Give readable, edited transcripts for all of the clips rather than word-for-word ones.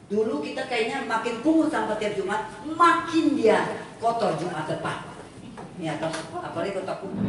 Dulu kita kayaknya makin pungut sampah tiap Jumat, makin dia kotor Jumat depan. Ini atau apalagi kota pungut.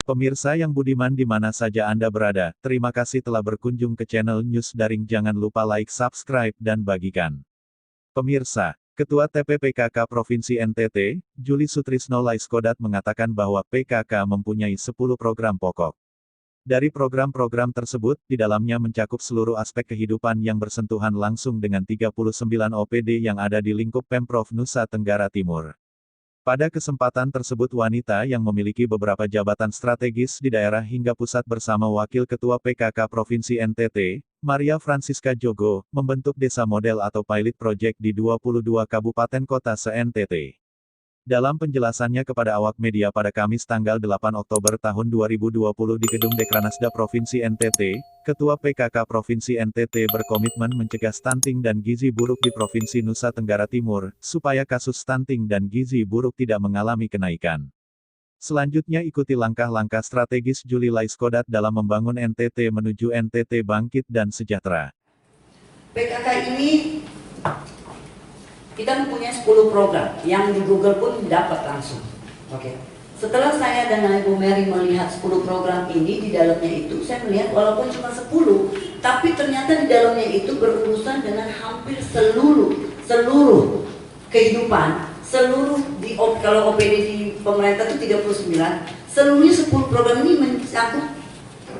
Pemirsa yang budiman di mana saja Anda berada, terima kasih telah berkunjung ke channel News Daring. Jangan lupa like, subscribe, dan bagikan. Pemirsa, Ketua TPPKK Provinsi NTT, Juli Sutrisno Laiskodat mengatakan bahwa PKK mempunyai 10 program pokok. Dari program-program tersebut, di dalamnya mencakup seluruh aspek kehidupan yang bersentuhan langsung dengan 39 OPD yang ada di lingkup Pemprov Nusa Tenggara Timur. Pada kesempatan tersebut wanita yang memiliki beberapa jabatan strategis di daerah hingga pusat bersama Wakil Ketua PKK Provinsi NTT, Maria Francisca Jogo, membentuk desa model atau pilot project di 22 kabupaten kota se-NTT. Dalam penjelasannya kepada awak media pada Kamis tanggal 8 Oktober tahun 2020 di Gedung Dekranasda Provinsi NTT, Ketua PKK Provinsi NTT berkomitmen mencegah stunting dan gizi buruk di Provinsi Nusa Tenggara Timur, supaya kasus stunting dan gizi buruk tidak mengalami kenaikan. Selanjutnya ikuti langkah-langkah strategis Juli Laiskodat dalam membangun NTT menuju NTT bangkit dan sejahtera. PKK ini kita mempunyai 10 program yang di Google pun dapat langsung. Oke. Setelah saya dan Ibu Mary melihat 10 program ini, di dalamnya itu saya melihat walaupun cuma 10, tapi ternyata di dalamnya itu berurusan dengan hampir seluruh kehidupan, kalau OPD di pemerintah itu 39, seluruhnya 10 program ini mencakup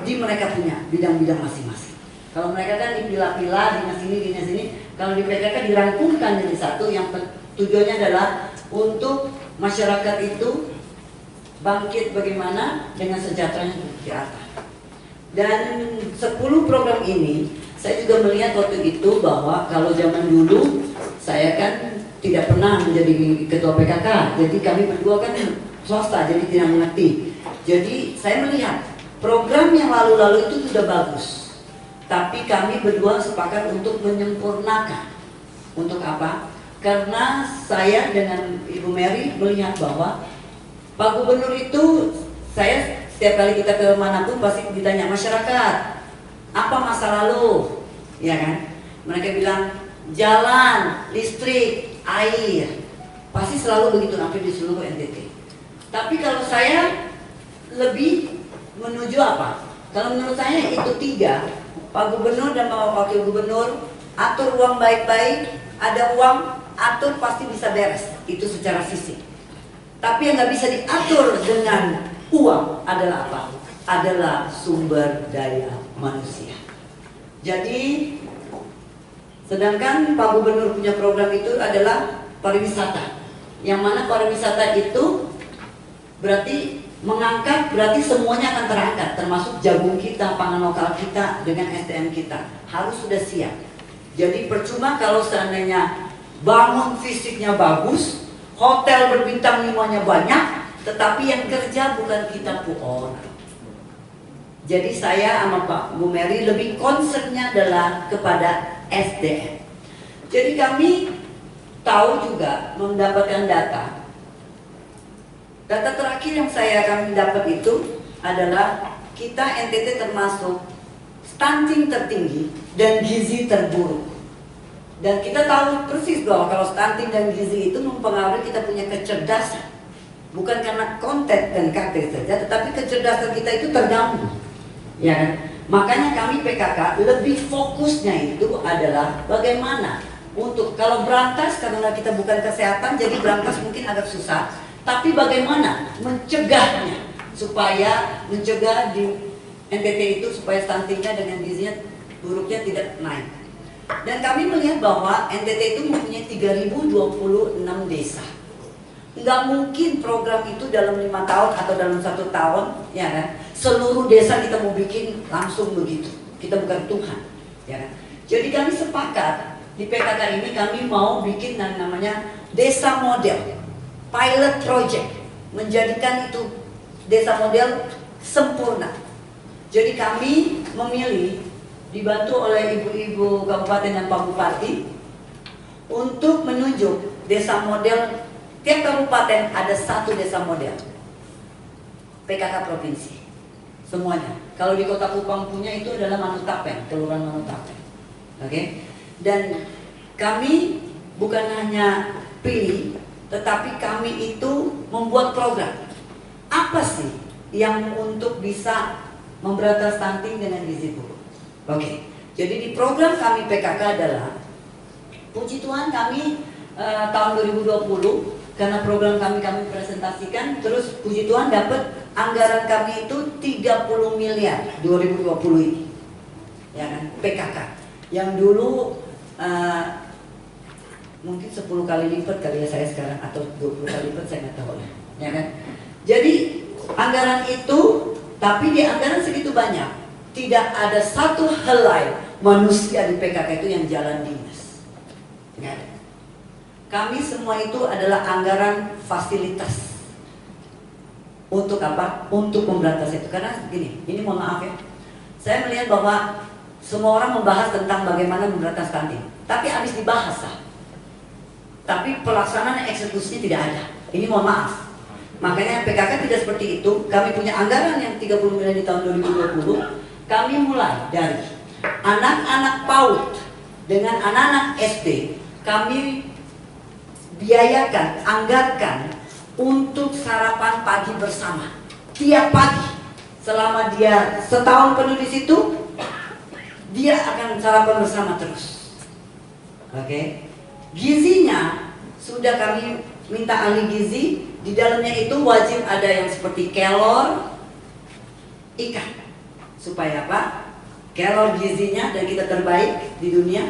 di mereka punya bidang-bidang masing-masing. Kalau mereka kan dipilah-pilah, dinas ini, kalau di PKK dirangkumkan jadi satu, yang tujuannya adalah untuk masyarakat itu bangkit bagaimana dengan sejahteranya di atas. Dan 10 program ini, saya juga melihat waktu itu bahwa kalau zaman dulu, saya kan tidak pernah menjadi ketua PKK, jadi kami berdua kan swasta, jadi tidak mengerti. Jadi saya melihat program yang lalu-lalu itu sudah bagus. Tapi kami berdua sepakat untuk menyempurnakan. Untuk apa? Karena saya dengan Ibu Mary melihat bahwa Pak Gubernur itu, saya setiap kali kita ke manapun pasti ditanya masyarakat, apa masa lalu? Ya kan? Mereka bilang jalan, listrik, air. Pasti selalu begitu hampir di seluruh NTT. Tapi kalau saya lebih menuju apa? Kalau menurut saya itu 3. Pak Gubernur dan Pak Wakil Gubernur atur uang baik-baik, ada uang, atur pasti bisa beres, itu secara fisik. Tapi yang nggak bisa diatur dengan uang adalah apa? Adalah sumber daya manusia. Jadi, sedangkan Pak Gubernur punya program itu adalah pariwisata, yang mana pariwisata itu berarti mengangkat, berarti semuanya akan terangkat, termasuk jagung kita, pangan lokal kita dengan SDM kita harus sudah siap. Jadi percuma kalau seandainya bangun fisiknya bagus, hotel berbintang 5-nya banyak, tetapi yang kerja bukan kita orang. Jadi saya sama Pak Bu Mary lebih concernnya adalah kepada SDM. Jadi kami tahu juga mendapatkan data. Data terakhir yang kami dapat itu adalah kita NTT termasuk stunting tertinggi dan gizi terburuk. Dan kita tahu persis bahwa kalau stunting dan gizi itu mempengaruhi kita punya kecerdasan. Bukan karena konten dan karakter saja, tetapi kecerdasan kita itu terganggu. Ya kan? Makanya kami PKK lebih fokusnya itu adalah bagaimana untuk kalau berantas, karena kita bukan kesehatan, jadi berantas mungkin agak susah. Tapi bagaimana mencegahnya, supaya mencegah di NTT itu supaya stuntingnya dengan gizinya buruknya tidak naik. Dan kami melihat bahwa NTT itu mempunyai 3026 desa. Nggak mungkin program itu dalam 5 tahun atau dalam 1 tahun, ya kan? Seluruh desa kita mau bikin langsung begitu. Kita bukan Tuhan, ya kan? Jadi kami sepakat di PKK ini kami mau bikin yang namanya desa model. Pilot project, menjadikan itu desa model sempurna. Jadi kami memilih, dibantu oleh ibu-ibu kabupaten dan Pak Bupati, untuk menunjuk desa model Tiap kabupaten ada satu desa model PKK provinsi, semuanya. Kalau di Kota Kupang punya itu adalah Manutapen, Kelurahan Manutapen. Oke? Dan kami bukan hanya pilih, tetapi kami itu membuat program. Apa sih yang untuk bisa memberantas stunting dengan gizi buruk? Oke. Jadi di program kami PKK adalah, puji Tuhan kami tahun 2020 karena program kami presentasikan, terus puji Tuhan dapat anggaran kami itu 30 miliar 2020 ini, ya kan, PKK. Yang dulu mungkin 10 kali lipat kali ya saya sekarang, atau 20 kali lipat saya nggak tahu ya kan. Jadi anggaran itu, tapi di anggaran segitu banyak tidak ada satu helai manusia di PKK itu yang jalan dinas, nggak ada. Kami semua itu adalah anggaran fasilitas. Untuk apa? Untuk memberantas itu. Karena gini, ini mohon maaf ya, saya melihat bahwa semua orang membahas tentang bagaimana memberantas stunting, tapi habis dibahas sah, tapi pelaksanaan eksekusinya tidak ada. Ini mohon maaf. Makanya PKK tidak seperti itu. Kami punya anggaran yang 30 miliar di tahun 2020. Kami mulai dari anak-anak PAUD dengan anak-anak SD. Kami biayakan, anggarkan untuk sarapan pagi bersama tiap pagi. Selama dia setahun penuh di situ, dia akan sarapan bersama terus. Oke. Gizinya sudah kami minta ahli gizi. Di dalamnya itu wajib ada yang seperti kelor, ikan. Supaya apa? Kelor gizinya, dan kita terbaik di dunia.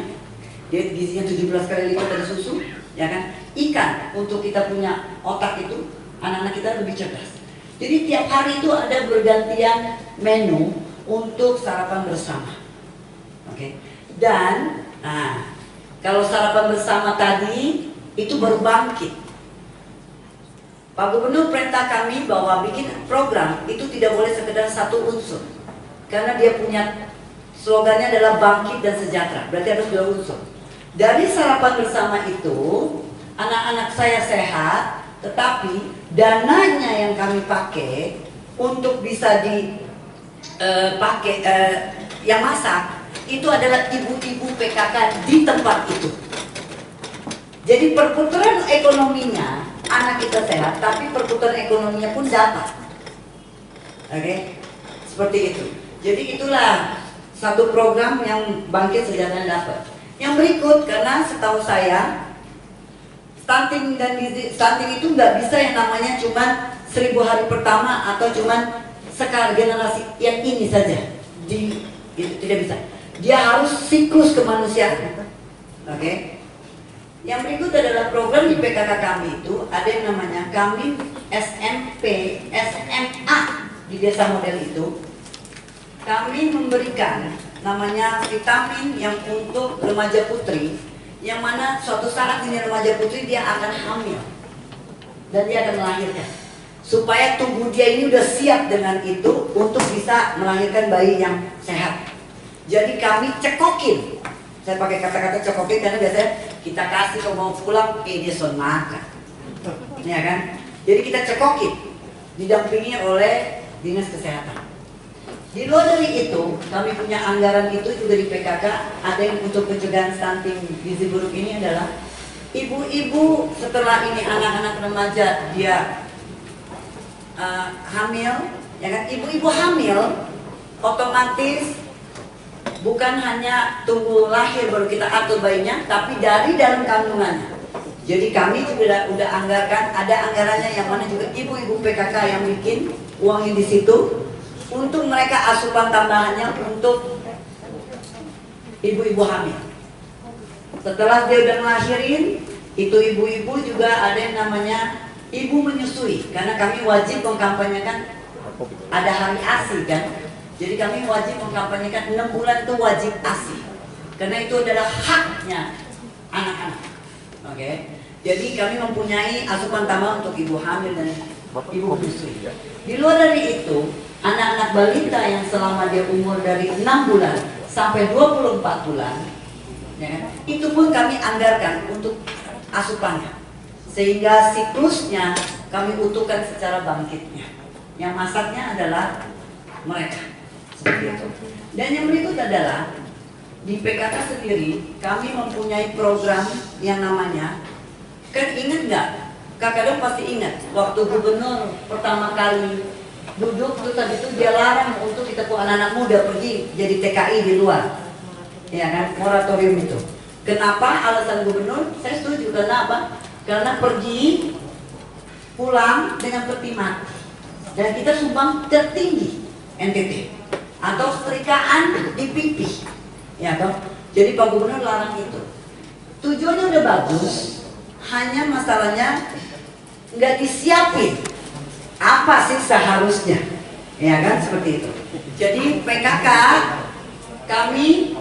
Dia gizinya 17 kali lipat dari susu, ya kan? Ikan untuk kita punya otak itu, anak-anak kita lebih cerdas. Jadi tiap hari itu ada bergantian menu untuk sarapan bersama. Oke. Dan kalau sarapan bersama tadi itu baru bangkit. Pak Gubernur perintah kami bahwa bikin program itu tidak boleh sekedar satu unsur. Karena dia punya slogannya adalah bangkit dan sejahtera. Berarti harus 2 unsur. Dari sarapan bersama itu, anak-anak saya sehat, tetapi dananya yang kami pakai untuk bisa dipakai yang masak itu adalah ibu-ibu PKK di tempat itu. Jadi perputaran ekonominya, anak kita sehat, tapi perputaran ekonominya pun dapat. Oke, seperti itu. Jadi itulah satu program yang bangkit sejahtera dapat. Yang berikut, karena setahu saya stunting dan gizi, stunting itu nggak bisa yang namanya cuman 1000 hari pertama atau cuman sekali generasi yang ini saja. Itu tidak bisa. Dia harus siklus kemanusiaan. Oke. Yang berikut adalah program di PKK kami itu ada yang namanya kami SMP, SMA di desa model itu. Kami memberikan namanya vitamin yang untuk remaja putri, yang mana suatu saat ini remaja putri dia akan hamil dan dia akan melahirkan, supaya tubuh dia ini udah siap dengan itu untuk bisa melahirkan bayi yang sehat. Jadi kami cekokin, saya pakai kata-kata cekokin karena biasanya kita kasih kalau mau pulang, dia son makan, ya kan? Jadi kita cekokin, didampingi oleh dinas kesehatan. Di luar dari itu, kami punya anggaran itu juga di PKK, ada yang untuk pencegahan stunting gizi buruk ini adalah ibu-ibu setelah ini anak-anak remaja dia hamil, ya kan? Ibu-ibu hamil otomatis bukan hanya tunggu lahir baru kita atur bayinya, tapi dari dalam kandungannya. Jadi kami juga udah anggarkan, ada anggarannya yang mana juga ibu-ibu PKK yang bikin uangnya di situ. Untuk mereka asupan tambahannya untuk ibu-ibu hamil. Setelah dia udah ngelahirin, itu ibu-ibu juga ada yang namanya ibu menyusui. Karena kami wajib mengkampanyekan, ada hari ASI kan. Jadi kami wajib mengkampanyekan 6 bulan itu wajib ASI. Karena itu adalah haknya anak-anak. Oke. Jadi kami mempunyai asupan tambahan untuk ibu hamil dan ibu menyusui. Di luar dari itu, anak-anak balita yang selama dia umur dari 6 bulan sampai 24 bulan, ya, itu pun kami anggarkan untuk asupannya. sehingga siklusnya kami utuhkan secara bangkitnya. Yang masaknya adalah mereka, seperti itu. Dan yang berikut adalah di PKK sendiri kami mempunyai program yang namanya, kan ingat nggak? Kakak pasti ingat waktu gubernur pertama kali duduk terus tadi itu dia larang untuk kita anak-anak muda pergi jadi TKI di luar, ya kan, moratorium itu. Kenapa alasan gubernur? Saya setuju, karena apa? Karena pergi pulang dengan peti mati, dan kita sumbang tertinggi NTT atau setrikaan di pipi, ya toh. Jadi Pak Gubernur larang itu. Tujuannya udah bagus, hanya masalahnya nggak disiapin apa sih seharusnya, ya kan, seperti itu. Jadi PKK kami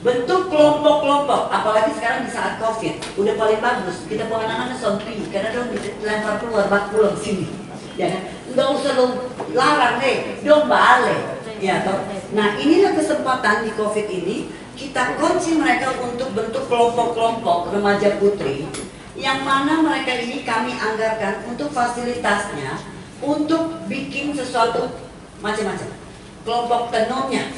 bentuk kelompok-kelompok, apalagi sekarang di saat COVID udah paling bagus. Kita bawa anak-anak sompi karena dong dilempar keluar, bak pulang sini, ya kan, nggak usah lo larang deh, dong balik, ya toh. Nah inilah kesempatan di COVID ini kita kunci mereka untuk bentuk kelompok-kelompok remaja putri, yang mana mereka ini kami anggarkan untuk fasilitasnya, untuk bikin sesuatu macam-macam. Kelompok tenunnya,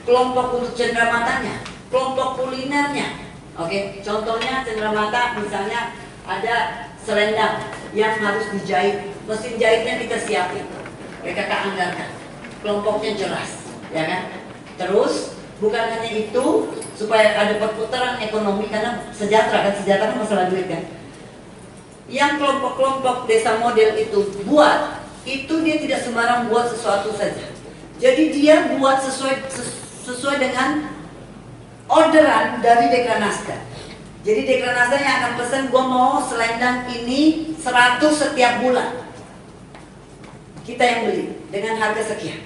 kelompok untuk cenderamata, kelompok kulinernya. Oke, contohnya cenderamata misalnya ada selendang yang harus dijahit, mesin jahitnya kita siapin, PKK anggarkan. Kelompoknya jelas, ya kan? Terus bukan hanya itu, supaya ada perputaran ekonomi, karena sejahtera kan masalah duit kan. Yang kelompok-kelompok desa model itu buat, itu dia tidak sembarang buat sesuatu saja. Jadi dia buat sesuai dengan orderan dari Dekranasda. Jadi Dekranasda yang akan pesan, gue mau selendang ini 100 setiap bulan. Kita yang beli dengan harga sekian.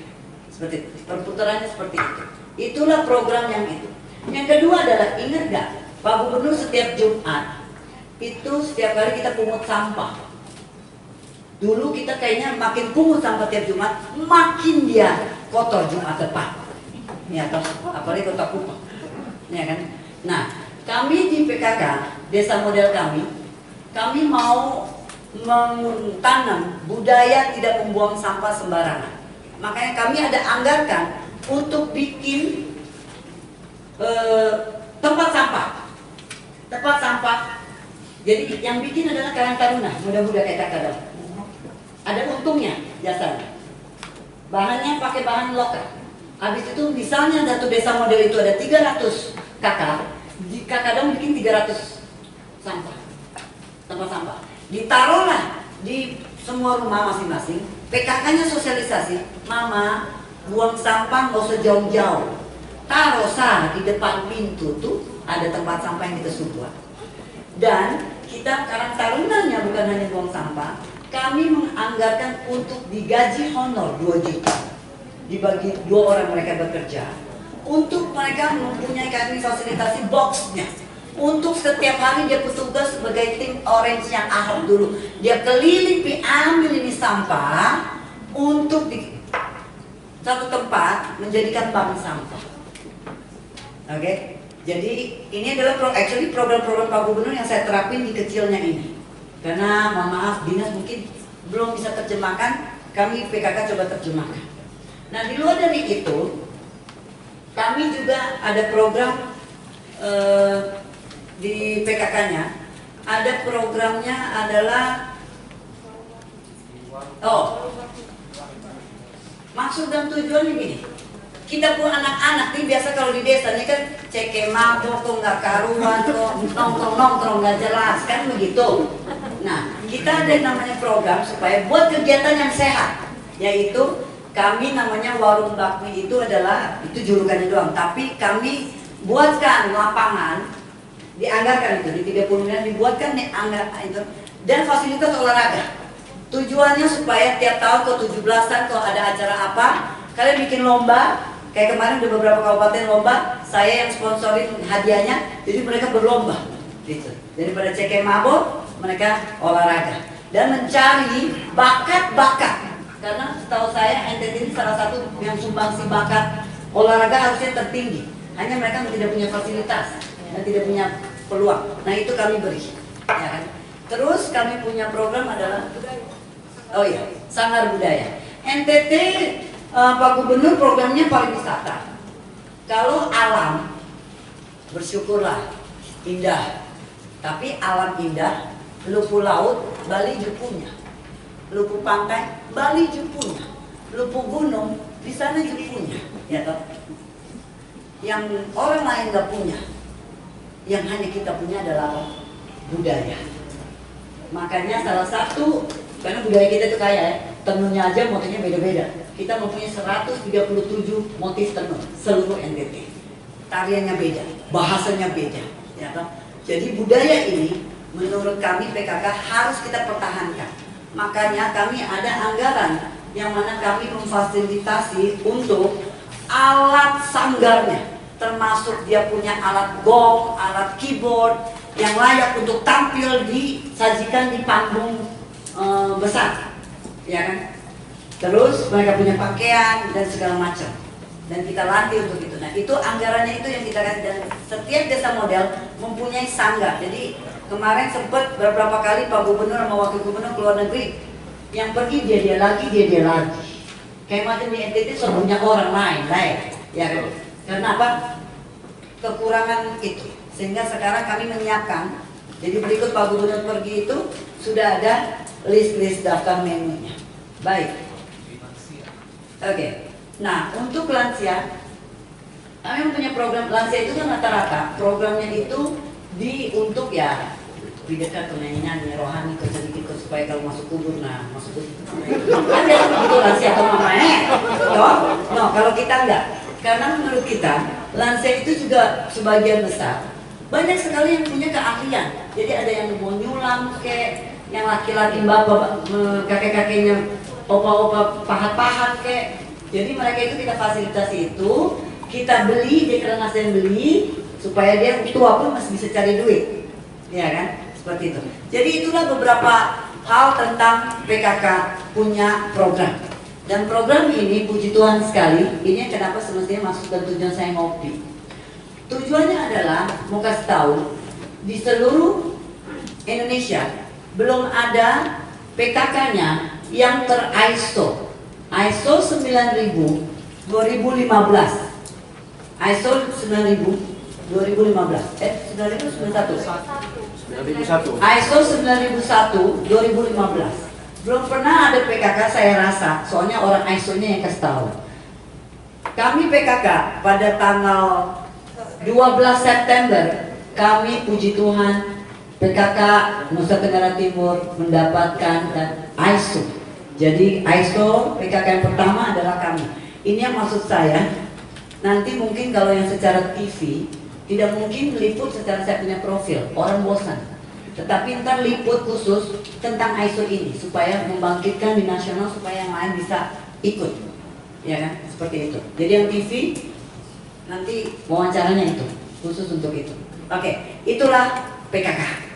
Seperti itu. Perputarannya seperti itu. Itulah program yang itu. Yang kedua adalah, ingat gak, Pak Gubernur setiap Jumat itu setiap hari kita pungut sampah. Dulu kita kayaknya makin pungut sampah tiap Jumat, makin dia kotor Jumat depan. Ya, apalagi Kota Kupang, ya kan. Nah, kami di PKK desa model kami mau mentanam budaya tidak membuang sampah sembarangan. Makanya kami ada anggarkan untuk bikin tempat sampah. Jadi yang bikin adalah Karang Taruna, mudah-mudahan kayak kakak. Ada untungnya jasanya. Bahannya pakai bahan lokal. Habis itu misalnya satu desa model itu ada 300 kakak, di kakak dong bikin 300 sampah, tempat sampah. Ditaruhlah di semua rumah masing-masing. PKK-nya sosialisasi, mama buang sampah nggak usah jauh-jauh. Taruh sana di depan pintu tuh ada tempat sampah yang kita subuh. Dan kita Karang Tarunanya bukan hanya buang sampah, kami menganggarkan untuk digaji honor 2 juta. Dibagi 2 orang mereka bekerja, untuk mereka mempunyai kami fasilitasi boxnya. Untuk setiap hari dia bertugas sebagai tim orange yang Ahok dulu. Dia keliling ambil ini sampah untuk di satu tempat menjadikan bank sampah. Oke? Jadi ini adalah program-program Pak Gubernur yang saya terapin di kecilnya ini. Karena mohon maaf dinas mungkin belum bisa terjemahkan, kami PKK coba terjemahkan. Nah di luar dari itu, kami juga ada program di PKK-nya. Ada programnya adalah maksud dan tujuannya gini. Kita pun anak-anak nih biasa kalau di desa nih kan ceke mabok kok nggak karuan kok nongkrong nggak jelas kan begitu. Nah kita ada namanya program supaya buat kegiatan yang sehat, yaitu kami namanya warung bakmi. Itu adalah itu julukannya doang, tapi kami buatkan lapangan, dianggarkan itu di 30 miliar dibuatkan itu, dan fasilitas olahraga. Tujuannya supaya tiap tahun ke 17-an kalau ada acara apa, kalian bikin lomba. Kayak kemarin ada beberapa kabupaten lomba, saya yang sponsorin hadiahnya, jadi mereka berlomba gitu. Daripada cekek mabok, mereka olahraga dan mencari bakat-bakat. Karena setahu saya NTT ini salah satu yang sumbangsi bakat olahraga harusnya tertinggi. Hanya mereka tidak punya fasilitas dan tidak punya peluang. Nah itu kami beri, ya kan? Terus kami punya program adalah, oh iya, Sanggar Budaya. NTT Pak Gubernur programnya pariwisata. Kalau alam, bersyukurlah, indah. Tapi alam indah, lupu laut, Bali juga punya. Lupu pantai, Bali juga punya. Lupu gunung, di sana juga punya. Ya toh? Yang orang lain nggak punya. Yang hanya kita punya adalah apa? Budaya. Makanya salah satu, karena budaya kita itu kaya ya, tenunnya aja motifnya beda-beda. Kita mempunyai 137 motif tenun seluruh NTT. Tariannya beda, bahasanya beda, ya toh? Jadi budaya ini menurut kami PKK harus kita pertahankan. Makanya kami ada anggaran yang mana kami memfasilitasi untuk alat sanggarnya, termasuk dia punya alat gong, alat keyboard yang layak untuk tampil disajikan di panggung besar, ya kan? Terus mereka punya pakaian dan segala macam, dan kita latih untuk itu. Nah itu anggarannya itu yang kita kasih, dan setiap desa model mempunyai sanggar. Jadi kemarin sempat beberapa kali Pak Gubernur sama Wakil Gubernur keluar negeri, yang pergi dia lagi. Kayak macam di NTT sudah punya orang lain, ya kan? Karena apa? Kekurangan itu. Sehingga sekarang kami menyiapkan. Jadi berikut Pak Gubernur pergi itu sudah ada list daftar menunya. Baik. Oke. Nah untuk lansia, kami punya program lansia itu kan rata-rata programnya itu untuk ya dekat nyanyi rohani ke sedikit supaya kalau masuk kubur masuk kubur ada begitu lansia atau mamanya no kalau kita enggak, karena menurut kita lansia itu juga sebagian besar banyak sekali yang punya keahlian. Jadi ada yang mau nyulam kayak yang laki-laki bapak kakek-kakeknya opa-opa pahat-pahat kayak. Jadi mereka itu kita fasilitasi itu, kita beli, dia keranasan beli supaya dia tua pun masih bisa cari duit, ya kan? Seperti itu. Jadi itulah beberapa hal tentang PKK punya program. Dan program ini puji Tuhan sekali, ini kenapa semestinya masuk dan tujuan saya ngopi. Tujuannya adalah mau kasih tahu di seluruh Indonesia belum ada PKK-nya yang ter-ISO. ISO 9000 2015. ISO 9000 2015. 9001. ISO 9001 2015. Belum pernah ada PKK saya rasa, soalnya orang ISO-nya yang kasih tahu. Kami PKK pada tanggal 12 September, kami puji Tuhan PKK Nusa Tenggara Timur mendapatkan dan ISO. Jadi ISO PKK yang pertama adalah kami. Ini yang maksud saya, nanti mungkin kalau yang secara TV tidak mungkin meliput secara saya punya profil, orang bosan. Tetapi ntar liput khusus tentang ISO ini supaya membangkitkan di nasional supaya yang lain bisa ikut, ya kan? Seperti itu. Jadi yang TV nanti wawancaranya itu khusus untuk itu. Oke, itulah PKK.